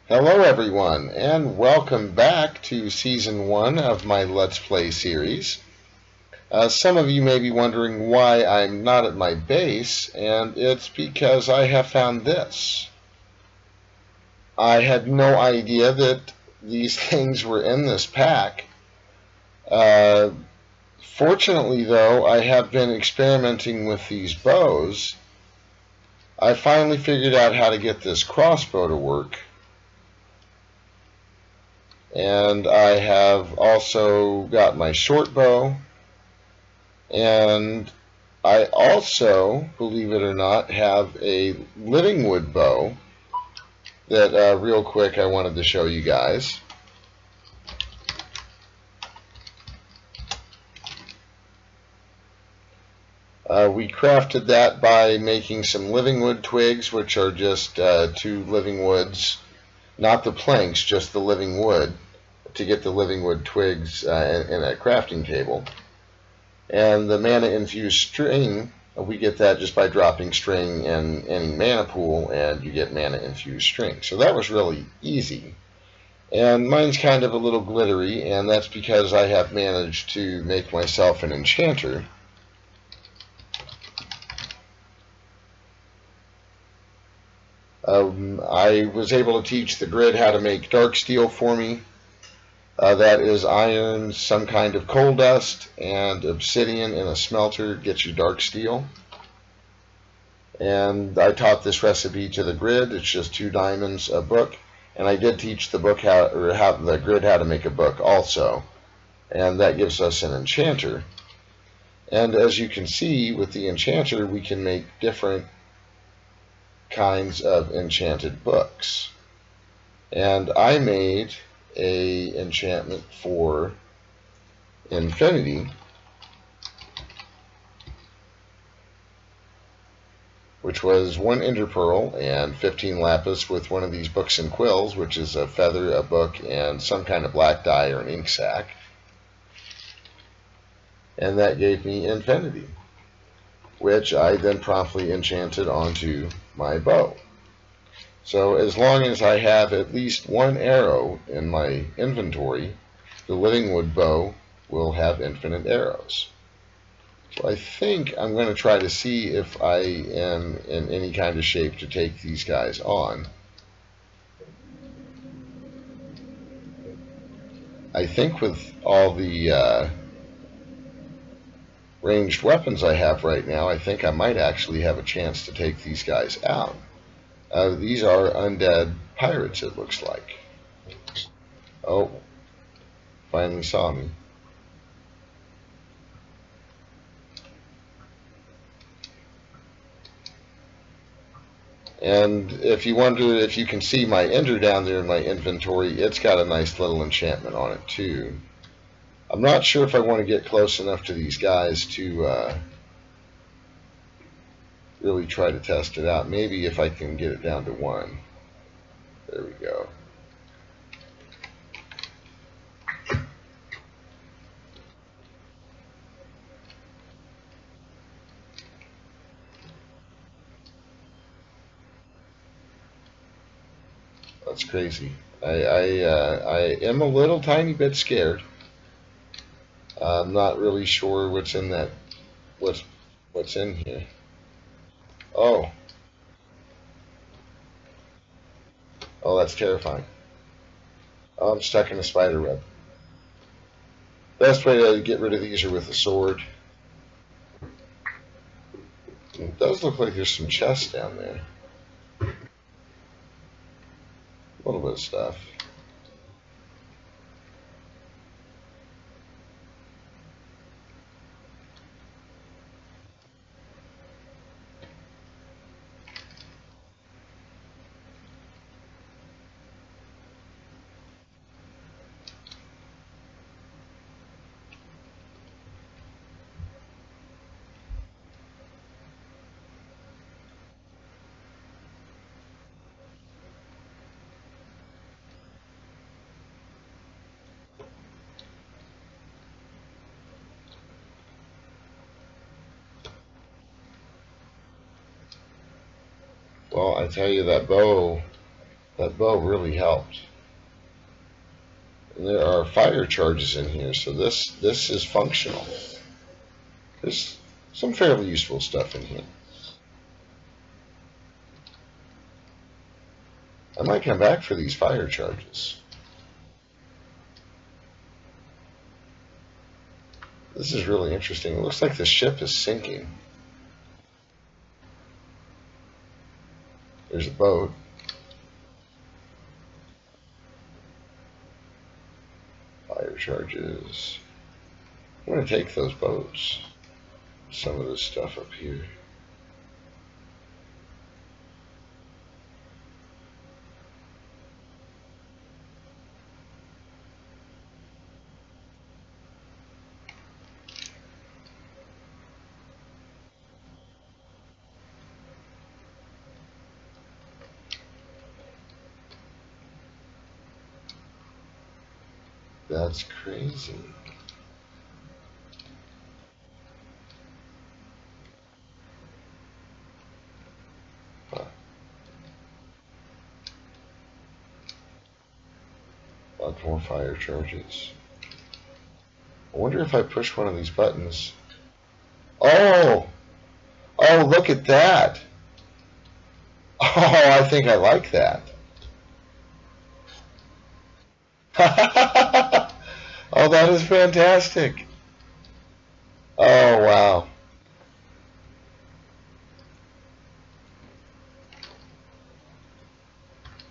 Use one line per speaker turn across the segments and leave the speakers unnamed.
Hello everyone, and welcome back to Season 1 of my Let's Play series. Some of you may be wondering why I'm not at my base, and it's because I have found this. I had no idea that these things were in this pack. Uh, Fortunately though, I have been experimenting with these bows. I finally figured out how to get this crossbow to work. And I have also got my short bow. And I also, believe it or not, have a living wood bow that real quick I wanted to show you guys. We crafted that by making some living wood twigs, which are just two living woods, not the planks, just the living wood, to get the living wood twigs in a crafting table. And the mana infused string, we get that just by dropping string in any mana pool, and you get mana infused string. So that was really easy. And mine's kind of a little glittery, and that's because I have managed to make myself an enchanter. I was able to teach the grid how to make dark steel for me. That is iron, some kind of coal dust, and obsidian in a smelter gets you dark steel. And I taught this recipe to the grid. It's just 2 diamonds a book, and I did teach the book the grid how to make a book also, and that gives us an enchanter. And as you can see, with the enchanter, we can make different kinds of enchanted books. And I made a enchantment for infinity, which was 1 ender pearl and 15 lapis with one of these books and quills, which is a feather, a book, and some kind of black dye or an ink sac. And that gave me infinity, which I then promptly enchanted onto my bow. So as long as I have at least 1 arrow in my inventory, the living wood bow will have infinite arrows. So I think I'm going to try to see if I am in any kind of shape to take these guys on. I think with all the ranged weapons I have right now, I think I might actually have a chance to take these guys out. These are undead pirates, it looks like. Oh, finally saw me. And if you wonder if you can see my ender down there in my inventory, it's got a nice little enchantment on it too. I'm not sure if I want to get close enough to these guys to really try to test it out. Maybe if I can get it down to 1. There we go. That's crazy. I am a little tiny bit scared. I'm not really sure what's in that. What's in here? Oh, oh, that's terrifying. Oh, I'm stuck in a spider web. Best way to get rid of these are with a sword. It does look like there's some chests down there. A little bit of stuff. Well, I tell you, that bow That bow really helped. And there are fire charges in here, so this is functional. There's some fairly useful stuff in here. I might come back for these fire charges. This is really interesting. It looks like the ship is sinking. There's a boat. Fire charges. I'm going to take those boats. Some of this stuff up here. That's crazy. Huh. Lots more fire charges. I wonder if I push one of these buttons. Oh! Oh, look at that! Oh, I think I like that. Oh, that is fantastic. Oh, wow.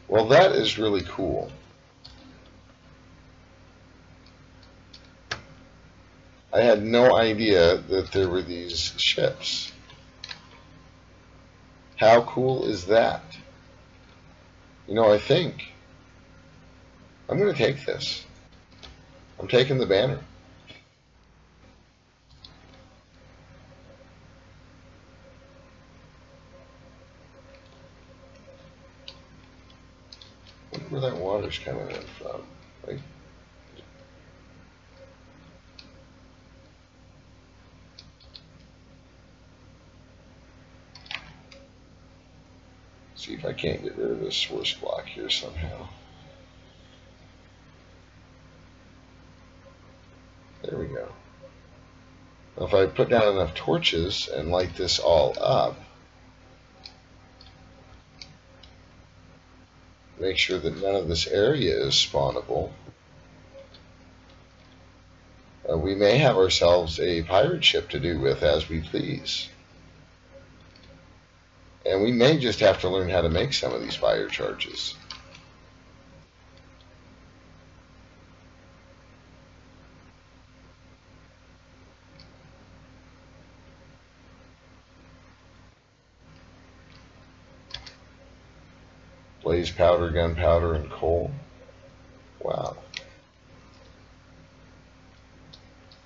Well, that is really cool. I had no idea that there were these ships. How cool is that? You know, I think I'm going to take this. I'm taking the banner. I wonder where that water's coming in from. Like, see if I can't get rid of this source block here somehow. There we go. Now if I put down enough torches and light this all up, make sure that none of this area is spawnable, we may have ourselves a pirate ship to do with as we please. And we may just have to learn how to make some of these fire charges. Blaze powder, gunpowder, and coal. Wow.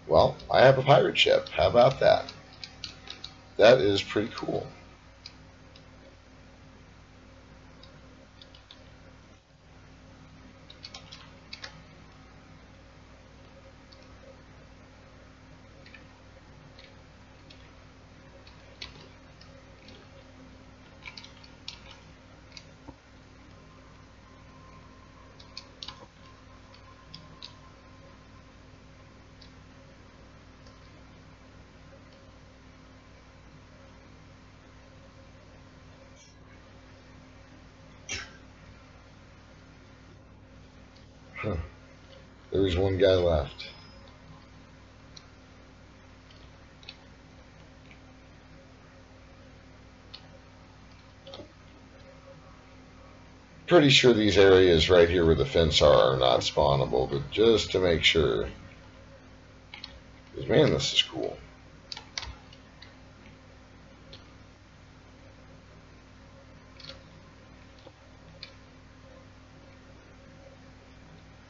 Well, I have a pirate ship. How about that? That is pretty cool. Huh. There's one guy left. Pretty sure these areas right here where the fence are not spawnable, but just to make sure. Because, man, this is cool.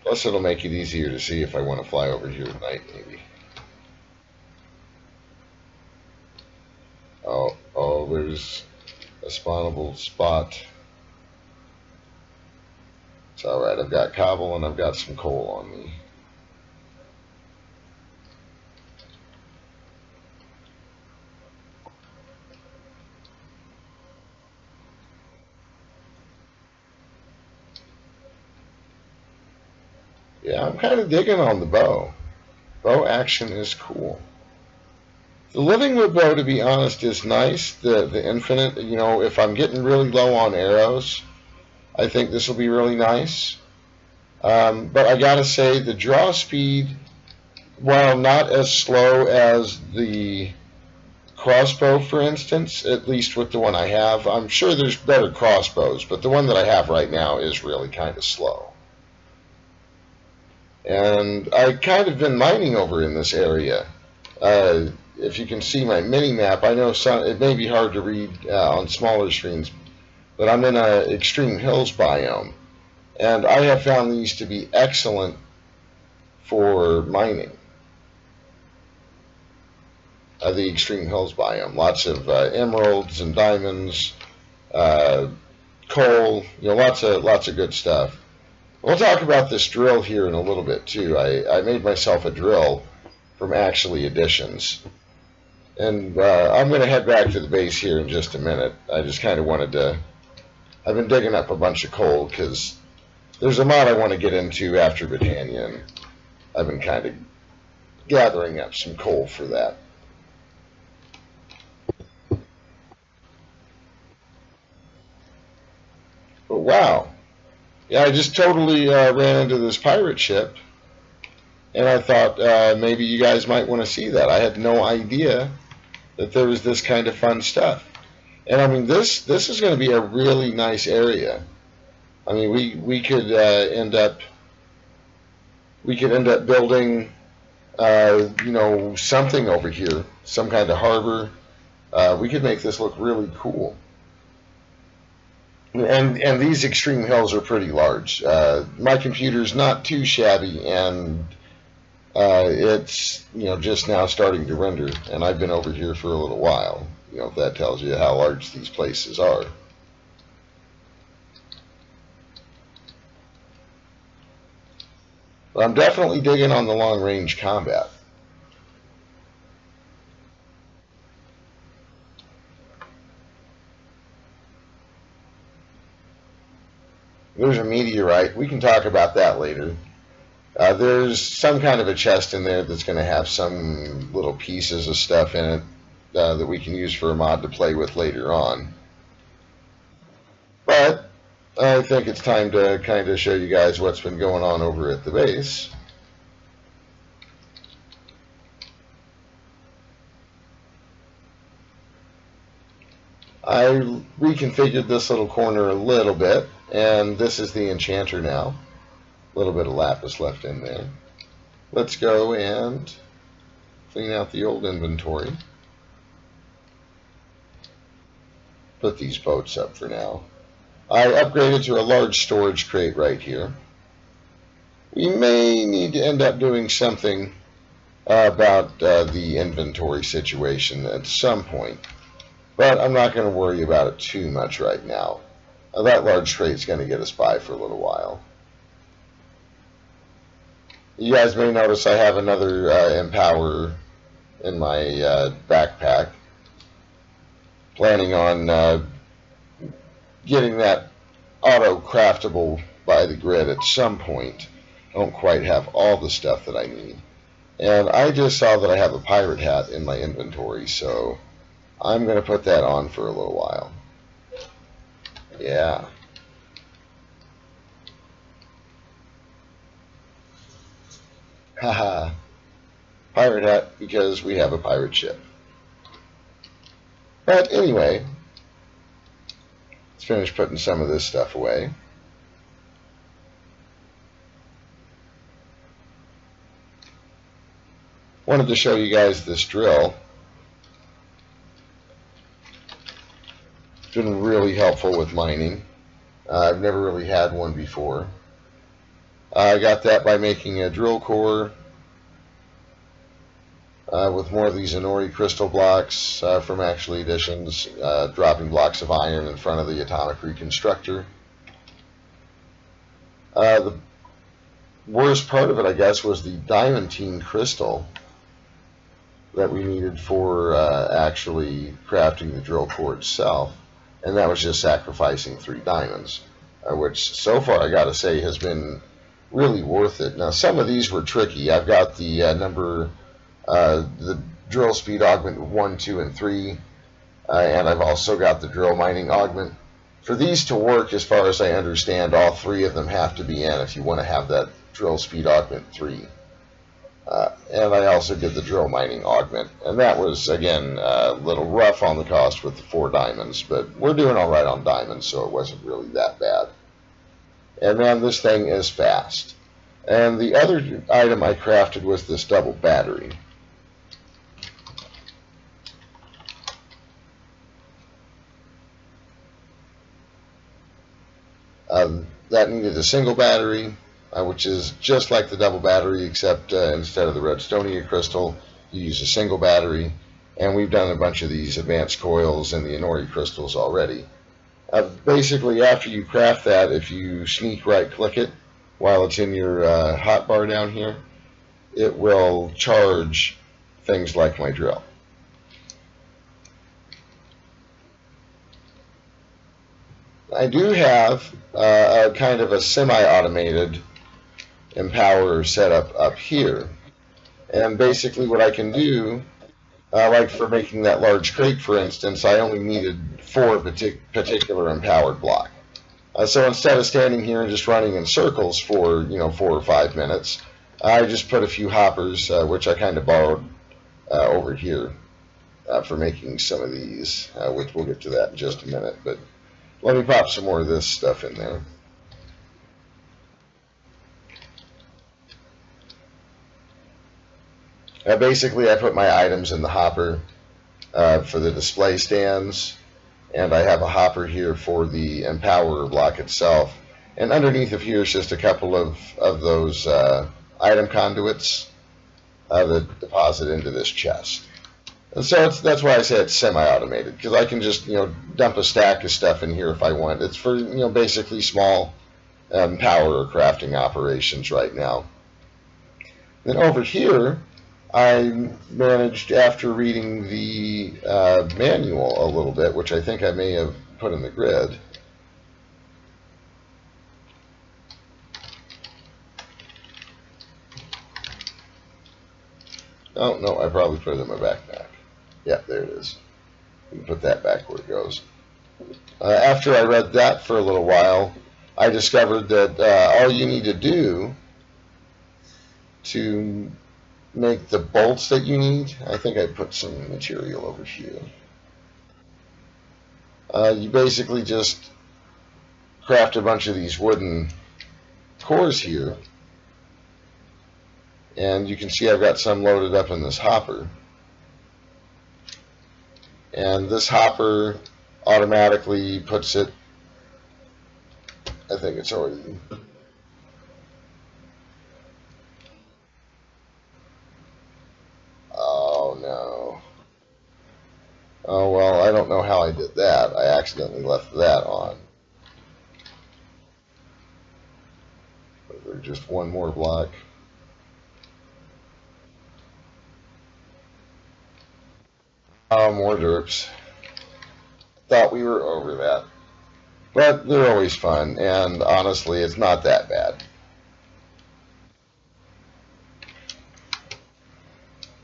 Plus, it'll make it easier to see if I want to fly over here at night, maybe. Oh, there's a spawnable spot. It's alright, I've got cobble and I've got some coal on me. Yeah, I'm kind of digging on the bow. Bow action is cool. The living wood bow, to be honest, is nice. The infinite, if I'm getting really low on arrows, I think this will be really nice. But I gotta say, the draw speed, while not as slow as the crossbow, for instance, at least with the one I have, I'm sure there's better crossbows, but the one that I have right now is really kind of slow. And I kind of been mining over in this area. If you can see my mini map, I know it may be hard to read on smaller screens, but I'm in an extreme hills biome, and I have found these to be excellent for mining. The extreme hills biome, lots of emeralds and diamonds, uh, coal, lots of good stuff. We'll talk about this drill here in a little bit too. I made myself a drill from actually additions. And I'm going to head back to the base here in just a minute. I just kind of wanted to. I've been digging up a bunch of coal because there's a mod I want to get into after Battania, and I've been kind of gathering up some coal for that. But wow. Yeah, I just totally ran into this pirate ship, and I thought maybe you guys might want to see that. I had no idea that there was this kind of fun stuff. And I mean, this is going to be a really nice area. I mean, we could end up building something over here, some kind of harbor. We could make this look really cool. And these extreme hills are pretty large. My computer's not too shabby, and it's just now starting to render, and I've been over here for a little while. If that tells you how large these places are. But I'm definitely digging on the long range combat. There's a meteorite. We can talk about that later. There's some kind of a chest in there that's going to have some little pieces of stuff in it that we can use for a mod to play with later on. But I think it's time to kind of show you guys what's been going on over at the base. I reconfigured this little corner a little bit, and this is the enchanter now. A little bit of lapis left in there. Let's go and clean out the old inventory. Put these boats up for now. I upgraded to a large storage crate right here. We may need to end up doing something about the inventory situation at some point, but I'm not going to worry about it too much right now. That large crate is going to get us by for a little while. You guys may notice I have another Empower in my backpack. Planning on getting that auto craftable by the grid at some point. I don't quite have all the stuff that I need. And I just saw that I have a pirate hat in my inventory, so I'm going to put that on for a little while. Yeah. Haha. Pirate hat because we have a pirate ship. But anyway, let's finish putting some of this stuff away. Wanted to show you guys this drill. It's been really helpful with mining. I've never really had one before. I got that by making a drill core with more of these Inori crystal blocks from Actually Editions, dropping blocks of iron in front of the atomic reconstructor. The worst part of it, I guess, was the diamantine crystal that we needed for actually crafting the drill core itself, and that was just sacrificing 3 diamonds, which so far I gotta say has been really worth it. Now, some of these were tricky. I've got the drill speed augment 1, 2, and 3, and I've also got the drill mining augment. For these to work, as far as I understand, all three of them have to be in if you want to have that drill speed augment 3. And I also did the drill mining augment, and that was, again, a little rough on the cost with the 4 diamonds, but we're doing all right on diamonds, so it wasn't really that bad. And man, this thing is fast. And the other item I crafted was this double battery. That needed a single battery, which is just like the double battery, except instead of the redstonia crystal, you use a single battery. And we've done a bunch of these advanced coils and the Inori crystals already. Basically, after you craft that, if you sneak right click it while it's in your hotbar down here, it will charge things like my drill. I do have a kind of a semi-automated empower setup up here. And basically what I can do, like for making that large crate, for instance, I only needed 4 particular empowered block. So instead of standing here and just running in circles for 4 or 5 minutes, I just put a few hoppers, which I kind of borrowed over here for making some of these, which we'll get to that in just a minute. But let me pop some more of this stuff in there. Basically, I put my items in the hopper for the display stands, and I have a hopper here for the empower block itself. And underneath of here is just a couple of those item conduits that deposit into this chest. And so that's why I say it's semi-automated, because I can just dump a stack of stuff in here if I want. It's for basically small power or crafting operations right now. Then over here, I managed, after reading the manual a little bit, which I think I may have put in the grid. Oh, no, I probably put it in my backpack. Yeah, there it is. We can put that back where it goes. After I read that for a little while, I discovered that all you need to do to make the bolts that you need, I think I put some material over here. You basically just craft a bunch of these wooden cores here, and you can see I've got some loaded up in this hopper. And this hopper automatically puts it, I think it's already, oh no. Oh well, I don't know how I did that. I accidentally left that on. There's just one more block. Oh, more derps. Thought we were over that. But they're always fun, and honestly, it's not that bad.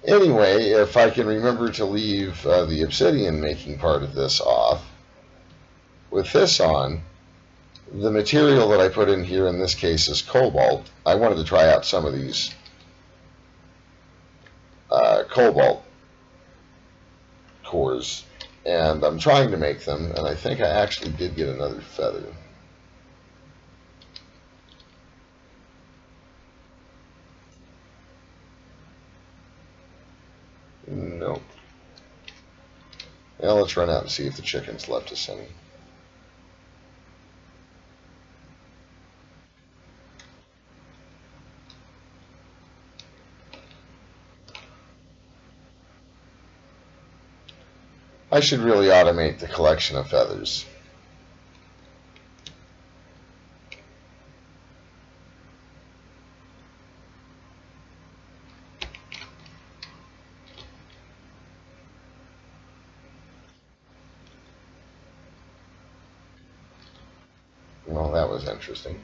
Anyway, if I can remember to leave the obsidian making part of this off, with this on, the material that I put in here in this case is cobalt. I wanted to try out some of these cobalt cores, and I'm trying to make them, and I think I actually did get another feather. Nope. Now let's run out and see if the chickens left us any. I should really automate the collection of feathers. Well, that was interesting.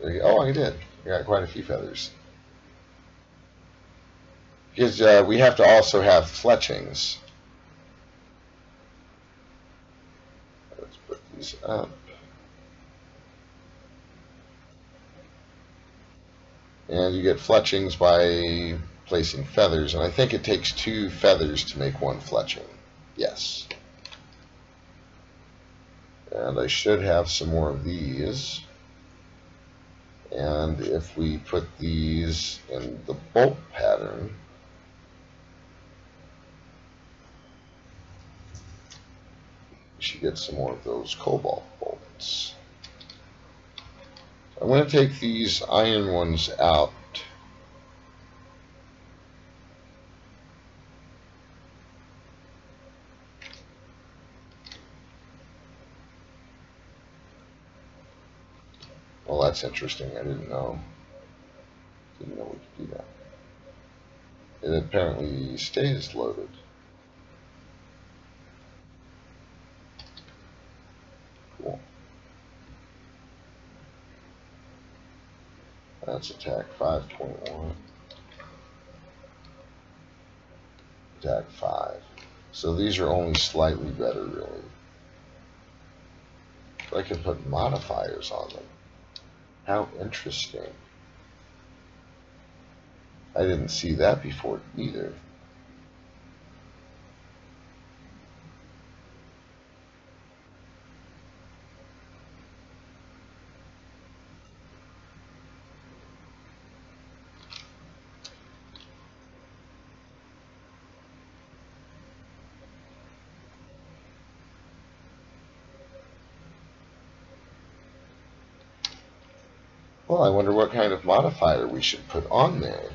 Oh, I did. I got quite a few feathers. Because we have to also have fletchings. Let's put these up. And you get fletchings by placing feathers, and I think it takes 2 feathers to make 1 fletching. Yes. And I should have some more of these. And if we put these in the bolt pattern, we should get some more of those cobalt bolts. I'm going to take these iron ones out. Well, that's interesting. I didn't know. Didn't know we could do that. It apparently stays loaded. Cool. That's attack 5.1. Attack 5. So these are only slightly better, really. But I can put modifiers on them. How interesting. I didn't see that before either. Well, I wonder what kind of modifier we should put on there.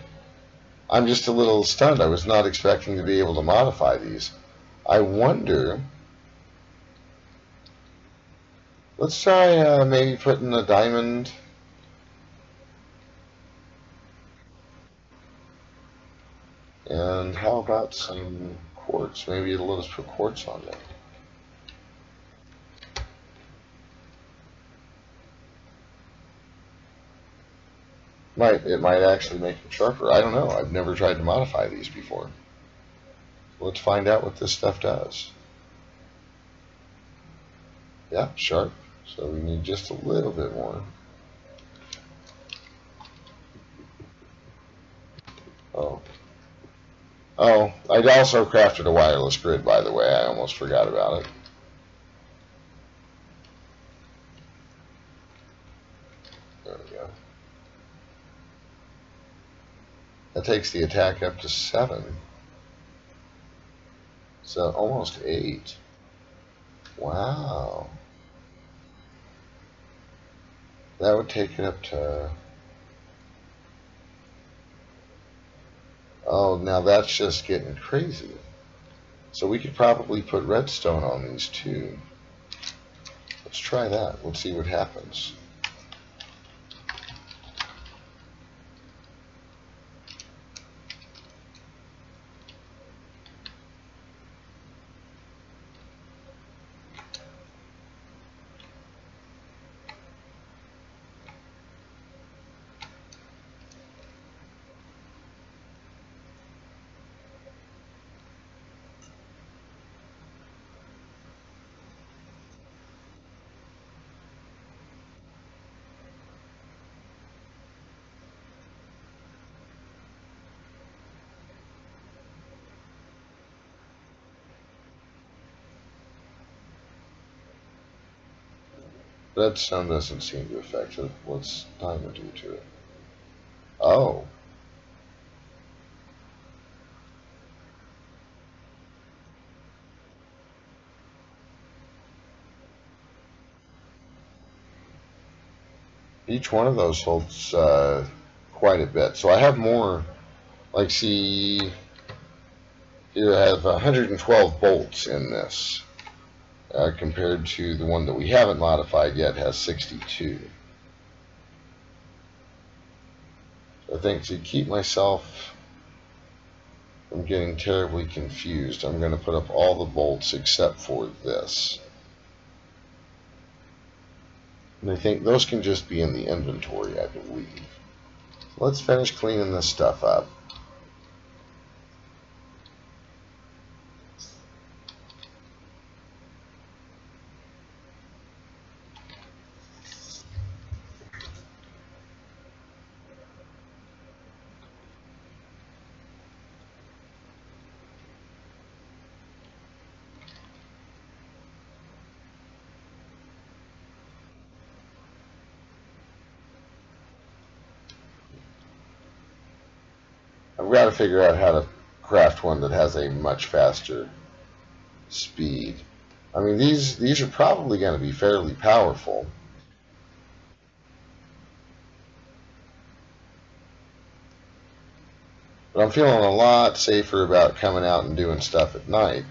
I'm just a little stunned. I was not expecting to be able to modify these. I wonder. Let's try maybe putting a diamond. And how about some quartz? Maybe it'll let us put quartz on there. It might actually make them sharper. I don't know. I've never tried to modify these before. Let's find out what this stuff does. Yeah, sharp. So we need just a little bit more. Oh. Oh, I also crafted a wireless grid, by the way. I almost forgot about it. There we go. That takes the attack up to 7. So almost 8. Wow. That would take it up to... Oh, now that's just getting crazy. So we could probably put redstone on these too. Let's try that. Let's see what happens. Redstone doesn't seem to affect it. What's diamond do to it? Oh. Each one of those holds quite a bit. So I have more, like, see, here I have 112 bolts in this, compared to the one that we haven't modified yet has 62. I think to keep myself from getting terribly confused, I'm going to put up all the bolts except for this. And I think those can just be in the inventory, I believe. Let's finish cleaning this stuff up. I've got to figure out how to craft one that has a much faster speed. I mean, these are probably going to be fairly powerful. But I'm feeling a lot safer about coming out and doing stuff at night.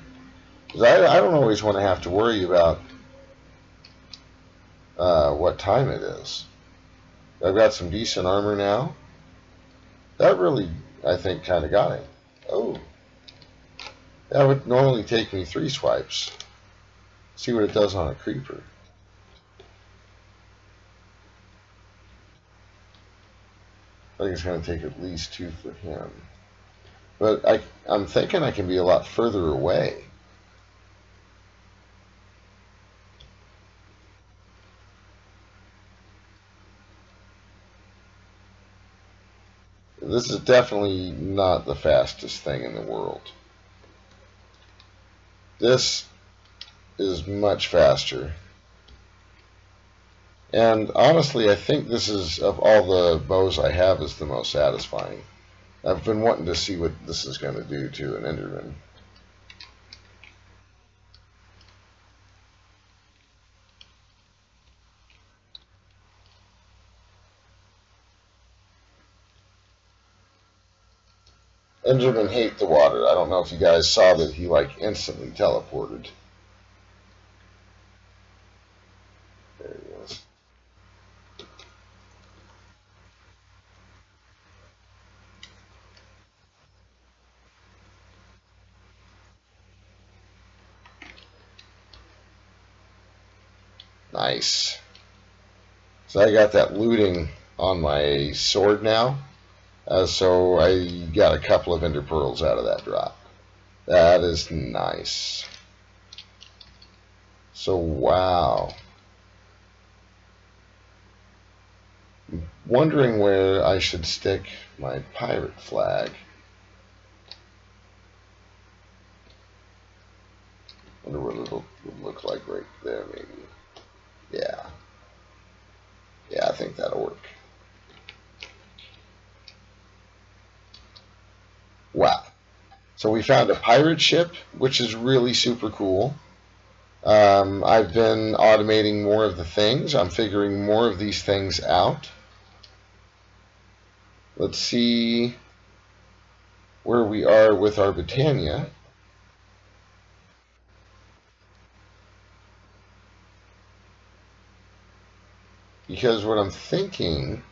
Because I don't always want to have to worry about what time it is. I've got some decent armor now. That really, I think, kind of got it. Oh, that would normally take me 3 swipes. See what it does on a creeper. I think it's going to take at least 2 for him. But I'm thinking I can be a lot further away. This is definitely not the fastest thing in the world. This is much faster. And honestly, I think this is, of all the bows I have, is the most satisfying. I've been wanting to see what this is going to do to an Enderman. Endermen hate the water. I don't know if you guys saw that he like instantly teleported. There he is. Nice. So I got that looting on my sword now. So I got a couple of ender pearls out of that drop. That is nice. So wow. Wondering where I should stick my pirate flag. Wonder what it'll look like right there, maybe. Yeah. Yeah, I think that'll work. Wow. So we found a pirate ship, which is really super cool. I've been automating more of the things. I'm figuring more of these things out. Let's see where we are with our Britannia. Because what I'm thinking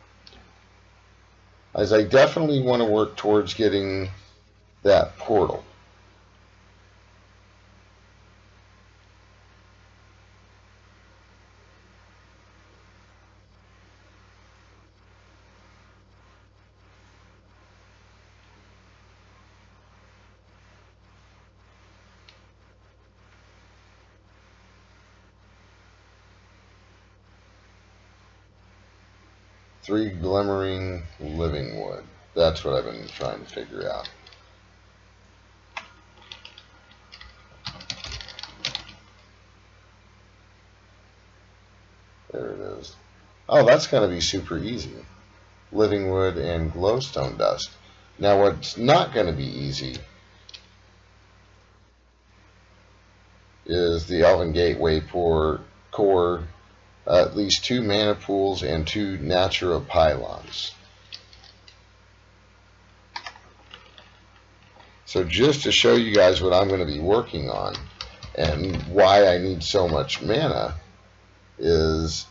is I definitely want to work towards getting that portal. Three glimmering living wood. That's what I've been trying to figure out. There it is. Oh, that's going to be super easy. Living wood and glowstone dust. Now what's not going to be easy is the Elven Gateway core, at least 2 mana pools and 2 Natura pylons. So just to show you guys what I'm going to be working on and why I need so much mana is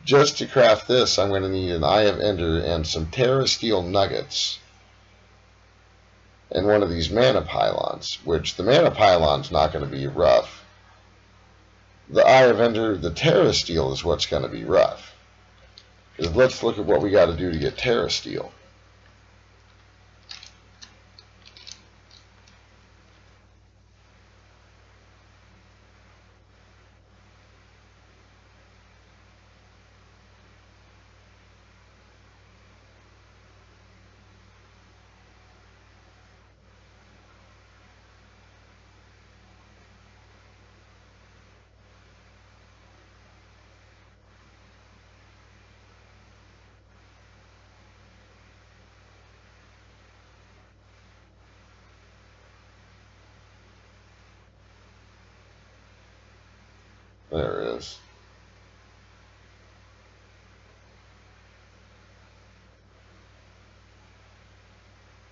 just to craft this, I'm going to need an Eye of Ender and some Terra Steel nuggets and one of these mana pylons, which the mana pylon's not going to be rough. the eye of ender, the Terra steel is what's going to be rough. Because let's look at what we got to do to get Terra steel. There it is.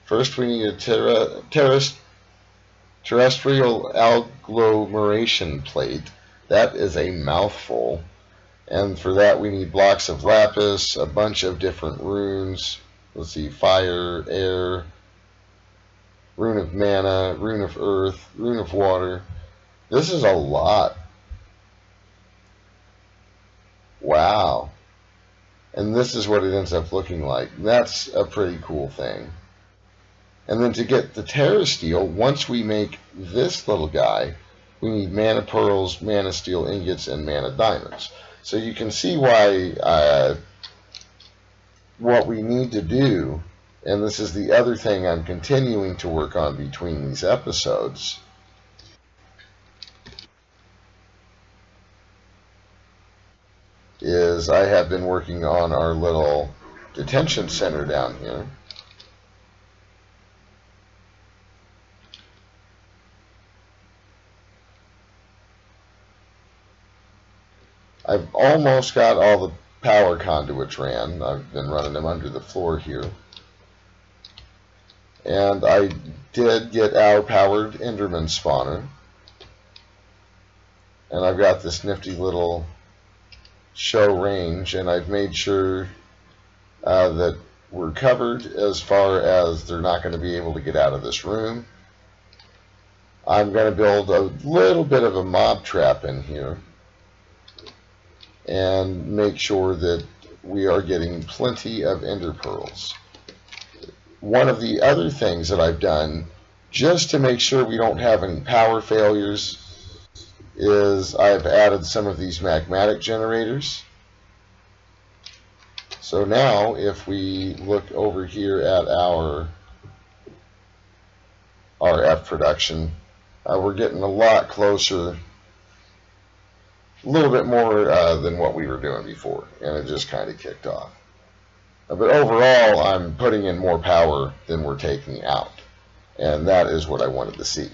First, we need a terrestrial agglomeration plate. That is a mouthful. And for that, we need blocks of lapis, a bunch of different runes. Let's see, fire, air, rune of mana, rune of earth, rune of water. This is a lot. Wow. And this is what it ends up looking like. That's a pretty cool thing. And then to get the Terra Steel, once we make this little guy, we need mana pearls, mana steel ingots, and mana diamonds. So you can see why what we need to do, and this is the other thing I'm continuing to work on between these episodes, is I have been working on our little detention center down here. I've almost got all the power conduits ran. I've been running them under the floor here. And I did get our powered Enderman spawner. And I've got this nifty little show range, and I've made sure that we're covered as far as they're not going to be able to get out of this room. I'm going to build a little bit of a mob trap in here and make sure that we are getting plenty of ender pearls. One of the other things that I've done, just to make sure we don't have any power failures, is I've added some of these magmatic generators. So now if we look over here at our RF production, we're getting a lot closer, a little bit more than what we were doing before, and it just kind of kicked off. But overall, I'm putting in more power than we're taking out, and that is what I wanted to see.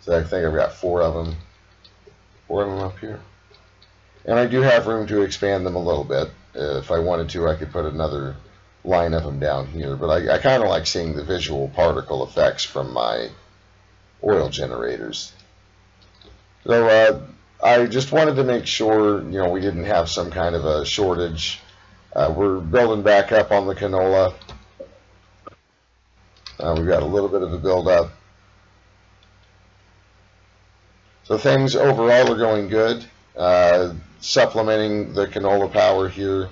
So I think I've got four of them up here. And I do have room to expand them a little bit. If I wanted to, I could put another line of them down here, but I kind of like seeing the visual particle effects from my oil generators. So I just wanted to make sure, we didn't have some kind of a shortage. We're building back up on the canola. We've got a little bit of a build up. So things overall are going good. Supplementing the canola power here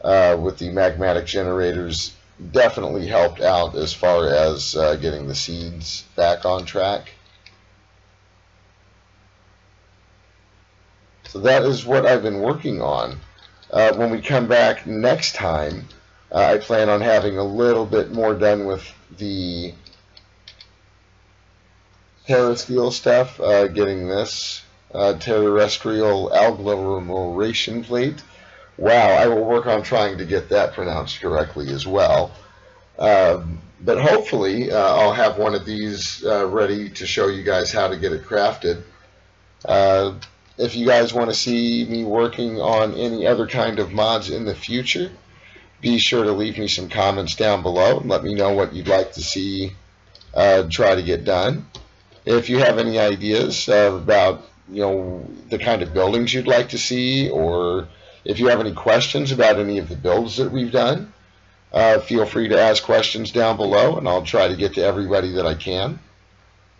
with the magmatic generators definitely helped out as far as getting the seeds back on track. So that is what I've been working on. When we come back next time, I plan on having a little bit more done with the terrestrial stuff, getting this terrestrial agglomeration plate. Wow, I will work on trying to get that pronounced correctly as well. But hopefully I'll have one of these ready to show you guys how to get it crafted. If you guys want to see me working on any other kind of mods in the future, be sure to leave me some comments down below and let me know what you'd like to see try to get done. If you have any ideas about the kind of buildings you'd like to see, or if you have any questions about any of the builds that we've done, feel free to ask questions down below, and I'll try to get to everybody that I can.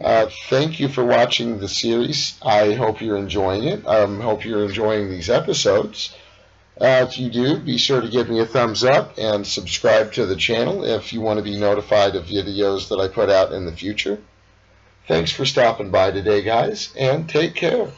Thank you for watching the series. I hope you're enjoying it. Hope you're enjoying these episodes. If you do, be sure to give me a thumbs up and subscribe to the channel if you want to be notified of videos that I put out in the future. Thanks for stopping by today, guys, and take care.